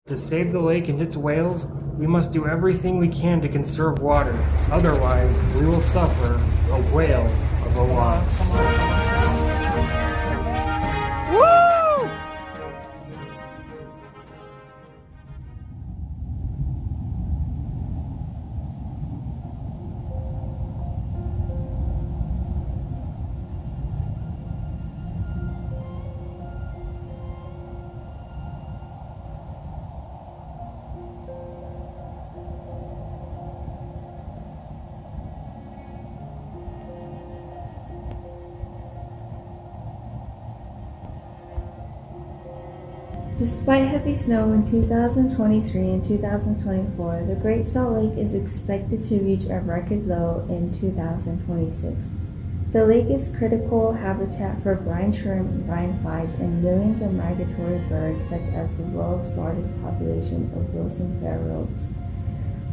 To save the lake and its whales, we must do everything we can to conserve water. Otherwise, we will suffer a whale of a loss. Despite heavy snow in 2023 and 2024, the Great Salt Lake is expected to reach a record low in 2026. The lake is critical habitat for brine shrimp, brine flies, and millions of migratory birds such as the world's largest population of Wilson pharaohs.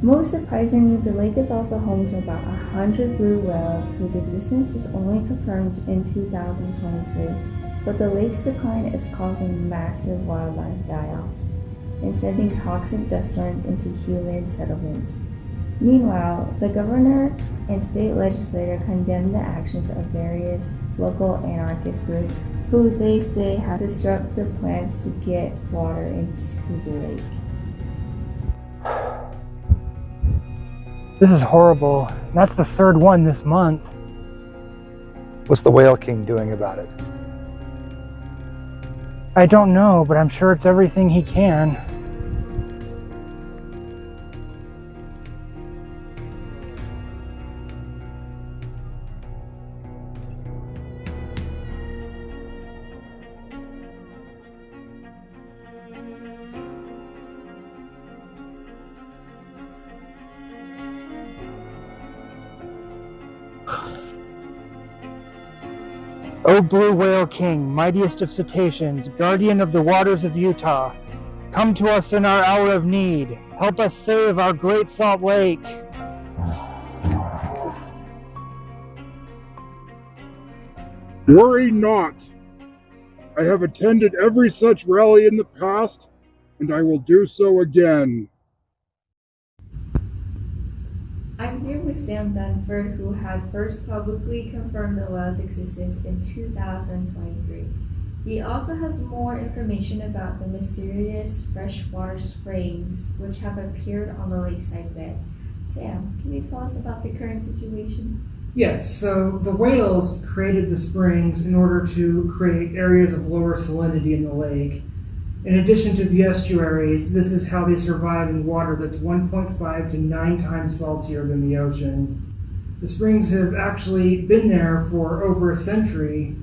Most surprisingly, the lake is also home to about 100 blue whales whose existence was only confirmed in 2023. But the lake's decline is causing massive wildlife die-offs and sending toxic dust storms into human settlements. Meanwhile, the governor and state legislator condemned the actions of various local anarchist groups who they say have disrupted plans to get water into the lake. This is horrible. That's the third one this month. What's the Whale King doing about it? I don't know, but I'm sure it's everything he can. O Blue Whale King, mightiest of cetaceans, guardian of the waters of Utah, come to us in our hour of need. Help us save our Great Salt Lake. Worry not. I have attended every such rally in the past, and I will do so again. I'm here with Sam Dunford, who had first publicly confirmed the whale's existence in 2023. He also has more information about the mysterious freshwater springs which have appeared on the lakeside bed. Sam, can you tell us about the current situation? Yes, so the whales created the springs in order to create areas of lower salinity in the lake. In addition to the estuaries, this is how they survive in water that's 1.5 to 9 times saltier than the ocean. The springs have actually been there for over a century,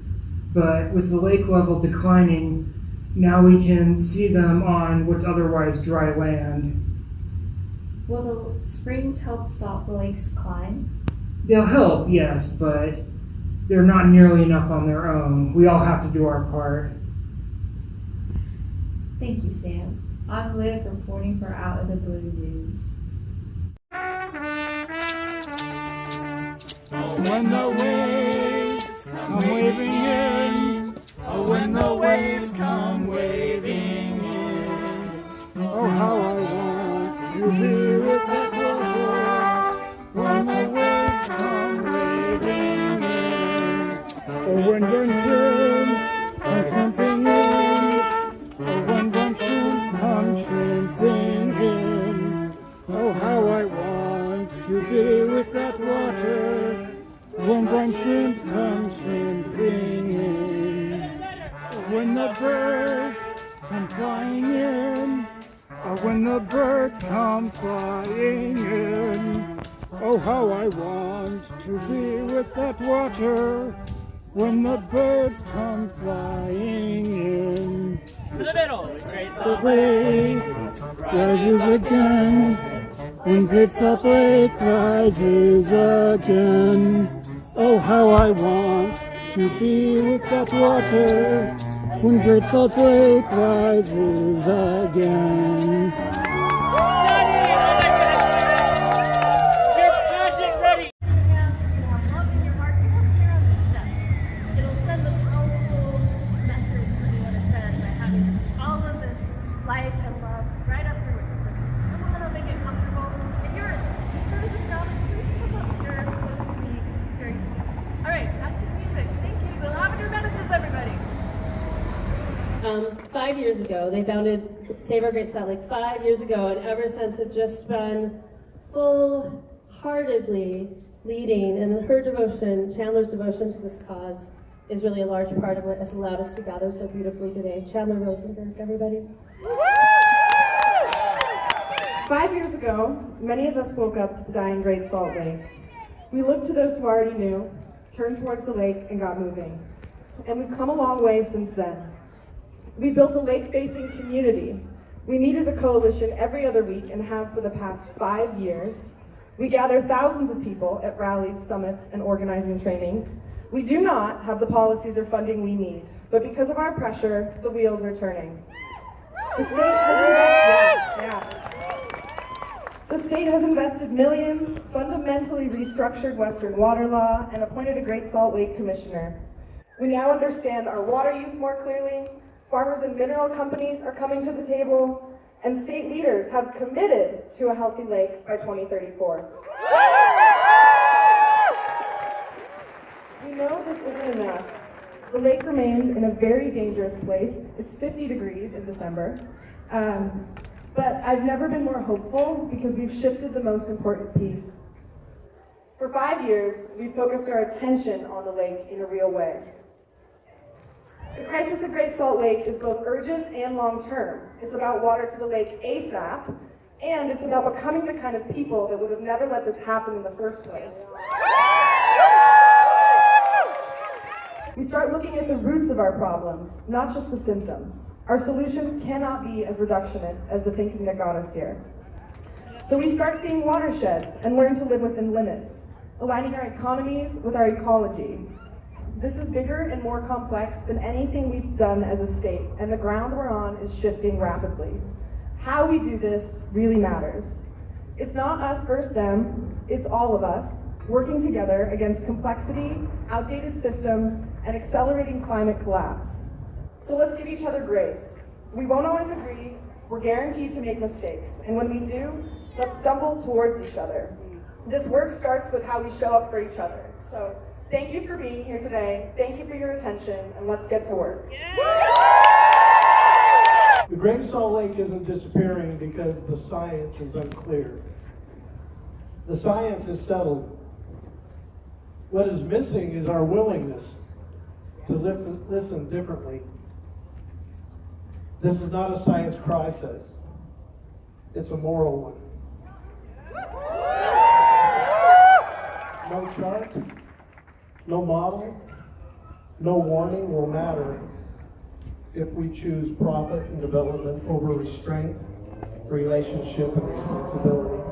but with the lake level declining, now we can see them on what's otherwise dry land. Will the springs help stop the lake's decline? They'll help, yes, but they're not nearly enough on their own. We all have to do our part. Thank you, Sam. I'm Liv, reporting for Out of the Blue News. When the waves come waving in, oh, when the waves come waving in, Oh, how I want to be with that water. when the waves come waving in, Oh, when Vincent come shrimping in, oh, when Vincent comes shrimping in, oh, how I want to be with that water, when Vincent comes shrimping in, oh, when the birds come flying in, oh, when the birds come flying in, oh, how I want to be with that water, when the birds come flying in. To the middle. Great The Salt lake rises again, when Great Salt Lake rises again. Oh, how I want to be with that water, when Great Salt Lake rises again. Life and love right 5 years ago. They founded Save Our Great Salt Lake 5 years ago, and ever since have just been full-heartedly leading, and her devotion, Chandler's devotion to this cause, is really a large part of what has allowed us to gather so beautifully today. Chandler Rosenberg, everybody. 5 years ago, many of us woke up to the dying Great Salt Lake. We looked to those who already knew, turned towards the lake, and got moving. And we've come a long way since then. We built a lake-facing community. We meet as a coalition every other week and have for the past 5 years. We gather thousands of people at rallies, summits, and organizing trainings. We do not have the policies or funding we need, but because of our pressure, the wheels are turning. The state has invested millions, fundamentally restructured Western water law, and appointed a Great Salt Lake Commissioner. We now understand our water use more clearly, farmers and mineral companies are coming to the table, and state leaders have committed to a healthy lake by 2034. We know this isn't enough. The lake remains in a very dangerous place. It's 50 degrees in December. But I've never been more hopeful because we've shifted the most important piece. For 5 years, we've focused our attention on the lake in a real way. The crisis at Great Salt Lake is both urgent and long-term. It's about water to the lake ASAP, and it's about becoming the kind of people that would have never let this happen in the first place. We start looking at the roots of our problems, not just the symptoms. Our solutions cannot be as reductionist as the thinking that got us here. So we start seeing watersheds and learn to live within limits, aligning our economies with our ecology. This is bigger and more complex than anything we've done as a state, and the ground we're on is shifting rapidly. How we do this really matters. It's not us versus them, it's all of us, working together against complexity, outdated systems, and accelerating climate collapse. So let's give each other grace. We won't always agree, we're guaranteed to make mistakes, and when we do, let's stumble towards each other. This work starts with how we show up for each other. So thank you for being here today, thank you for your attention, and let's get to work. The Great Salt Lake isn't disappearing because the science is unclear. The science is settled. What is missing is our willingness to listen differently. This is not a science crisis. It's a moral one. No chart, no model, no warning will matter if we choose profit and development over restraint, relationship, and responsibility.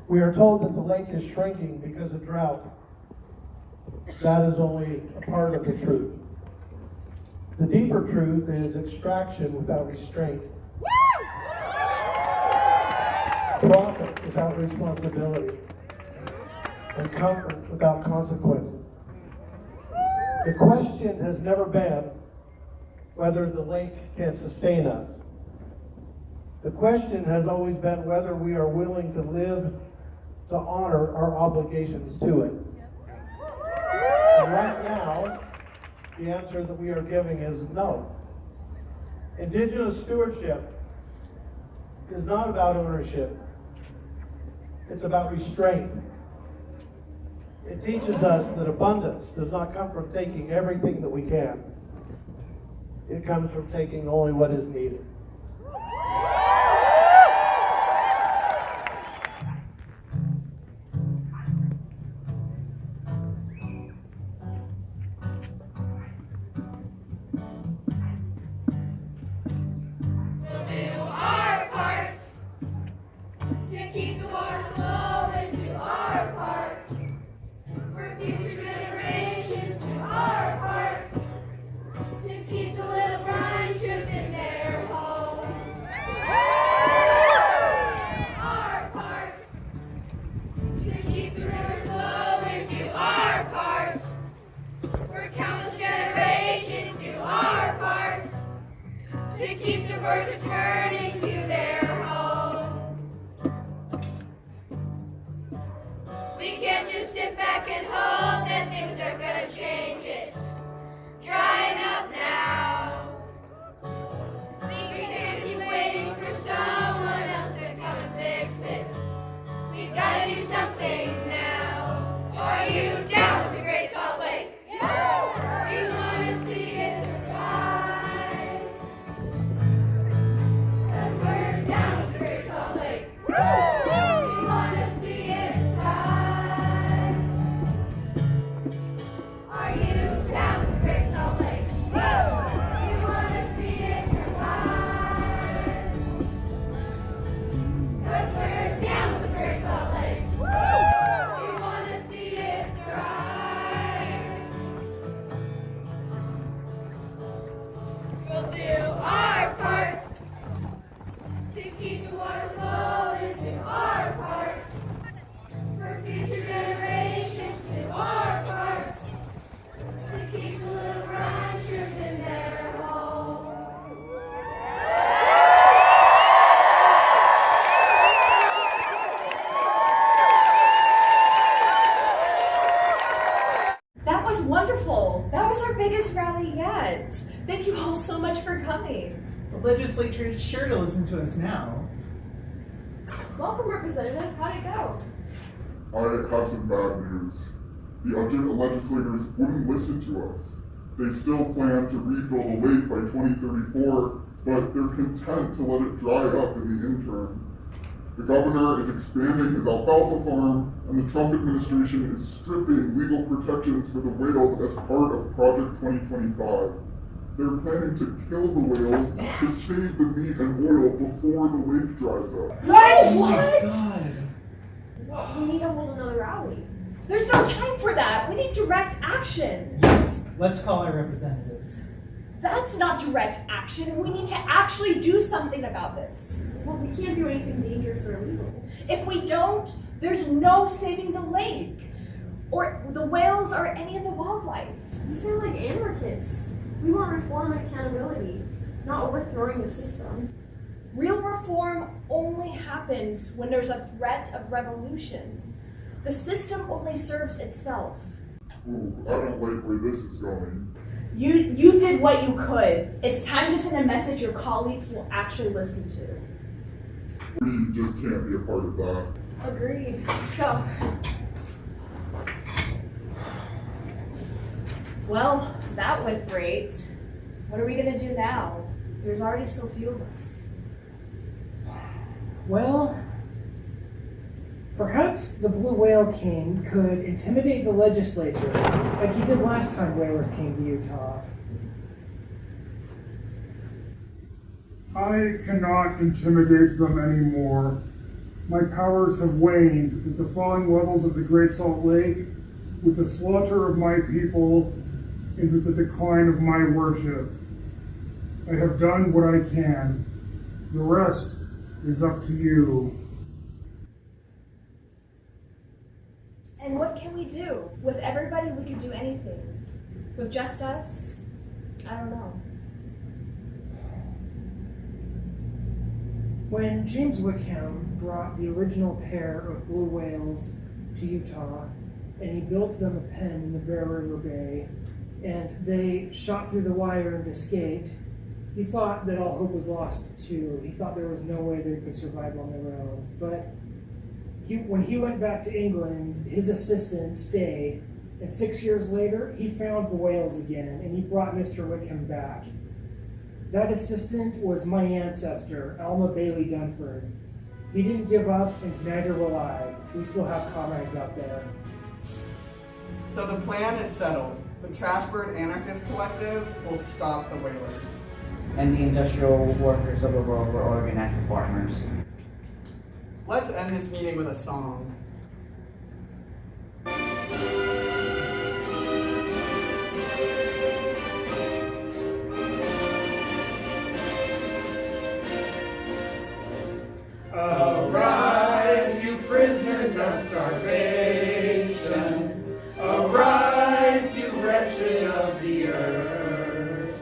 We are told that the lake is shrinking because of drought. That is only a part of the truth. The deeper truth is extraction without restraint. Profit without responsibility. And comfort without consequences. The question has never been whether the lake can sustain us. The question has always been whether we are willing to live to honor our obligations to it. And right now, the answer that we are giving is no. Indigenous stewardship is not about ownership. It's about restraint. It teaches us that abundance does not come from taking everything that we can. It comes from taking only what is needed. To keep the birds returning to their home. We can't just sit back and hope that things are gonna change. It's will do our part to keep the water flowing, do our part for future generations, do our part to keep the little brown shrimp in their home. That was wonderful. That was our biggest rally yet. Thank you all so much for coming. The legislature is sure to listen to us now. Welcome, Representative. How'd it go? I have some bad news. The legislators wouldn't listen to us. They still plan to refill the lake by 2034, but they're content to let it dry up in the interim. The governor is expanding his alfalfa farm, and the Trump administration is stripping legal protections for the whales as part of Project 2025. They're planning to kill the whales to save the meat and oil before the lake dries up. Well, we need to hold another rally. There's no time for that. We need direct action. Yes, let's call our representatives. That's not direct action. We need to actually do something about this. Well, we can't do anything dangerous or illegal. If we don't, there's no saving the lake, or the whales, or any of the wildlife. You sound like anarchists. We want reform and accountability, not overthrowing the system. Real reform only happens when there's a threat of revolution. The system only serves itself. Ooh, I don't like where this is going. You did what you could. It's time to send a message your colleagues will actually listen to. We just can't be a part of that. Agreed. Let's go. Well, that went great. What are we gonna do now? There's already so few of us. Well, perhaps the Blue Whale King could intimidate the legislature like he did last time whalers came to Utah. I cannot intimidate them anymore. My powers have waned with the falling levels of the Great Salt Lake, with the slaughter of my people, and with the decline of my worship. I have done what I can. The rest is up to you. And what can we do? With everybody, we could do anything. With just us, I don't know. When James Wickham brought the original pair of blue whales to Utah, and he built them a pen in the Bear River Bay, and they shot through the wire and escaped, he thought that all hope was lost too. He thought there was no way they could survive on their own. But when he went back to England, his assistant stayed, and 6 years later, he found the whales again, and he brought Mr. Wickham back. That assistant was my ancestor, Alma Bailey Dunford. He didn't give up, and neither will I. We still have comrades out there. So the plan is settled. The Trashbird Anarchist Collective will stop the whalers. And the industrial workers of the world will organize the farmers. Let's end this meeting with a song. Arise, you prisoners of starvation. Arise, you wretched of the earth.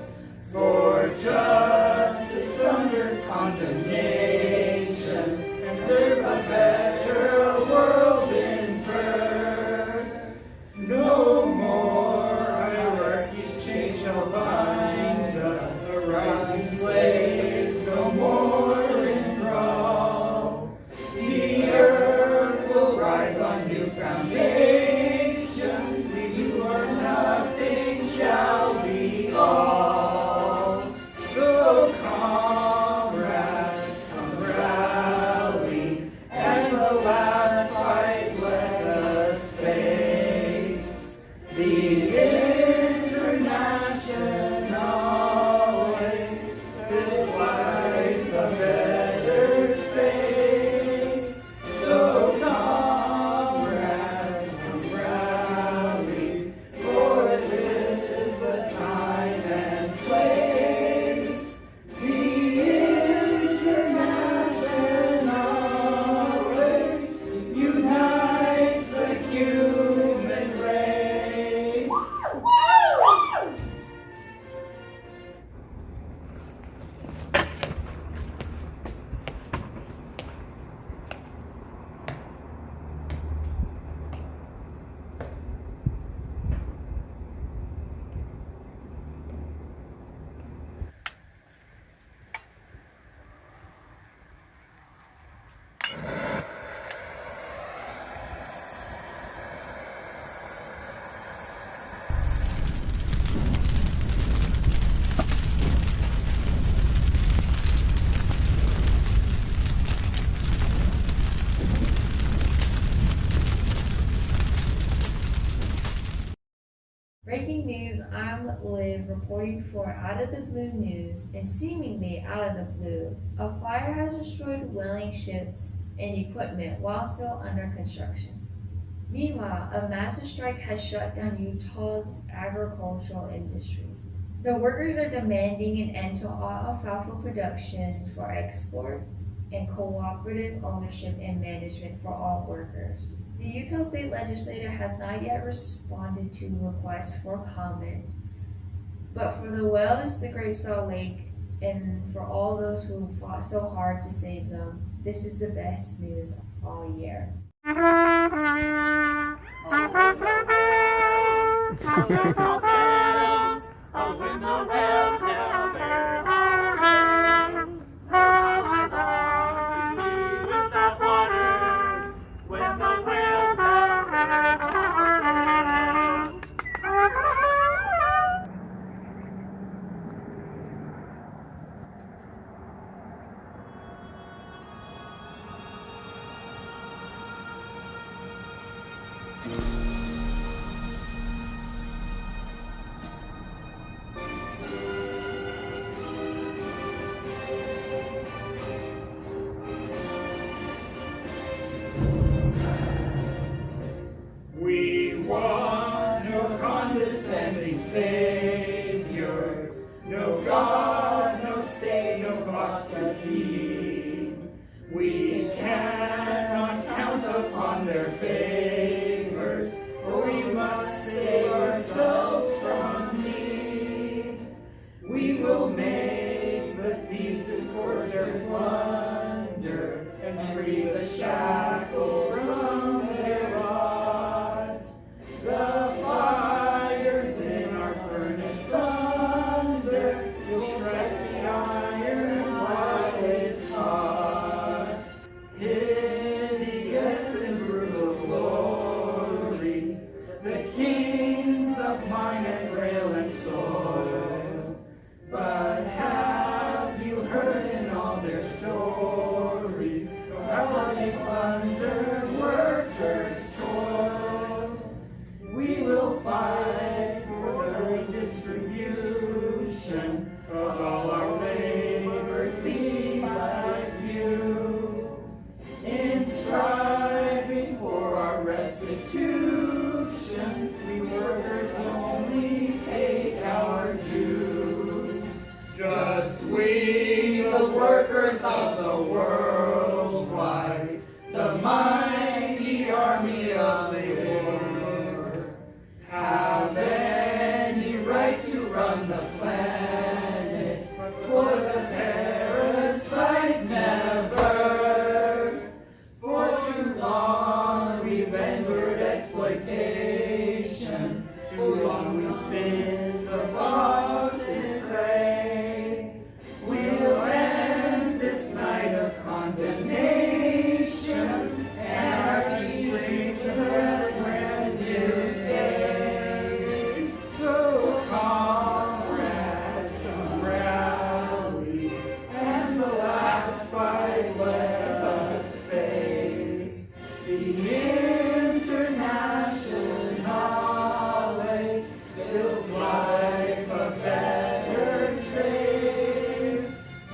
For justice thunders condemnation, and there's a better world. Live reporting for Out of the Blue News, and seemingly out of the blue, a fire has destroyed whaling ships and equipment while still under construction. Meanwhile, a massive strike has shut down Utah's agricultural industry. The workers are demanding an end to all alfalfa production for export and cooperative ownership and management for all workers. The Utah State Legislature has not yet responded to requests for comment, but for the whales, the Great Salt Lake, and for all those who fought so hard to save them, this is the best news all year. When the whales tell their tales, how I long to be with that water. When the whales tell their tales. We want no condescending saviors, no God, no state, no box to feed. We cannot count upon their favors, for we must save ourselves from need. We will make the thieves disgorge their plunder and free the shackled from their rods. The fires in our furnace thunder will strike the iron while it's hot. Hideous and brutal glory, the kings of mine and rail and soil. But have you heard in all their stories of how they plunder workers' toil? We will fight for the redistribution of all our labor, few by few. In striving for our restitution, we workers only take our due. Just we, the workers of the world wide, the mighty army of labor, have any right to run the planet, for the parasites never. For too long we've endured exploitation, too long we've been the boss's prey. We'll end this night of condemnation, and our peace brings a brand new day. So comrades, some rally, and the last fight let us face. The international lake builds life a better space.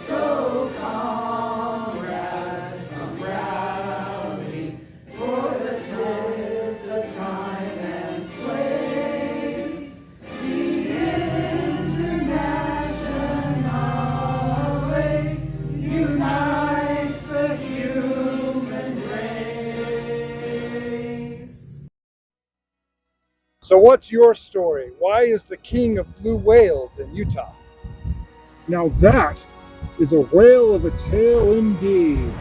So comrades, come rally, for this is the time and place. The international lake unites the human race. So what's your story? Why is the king of blue whales in Utah? Now that is a whale of a tale indeed.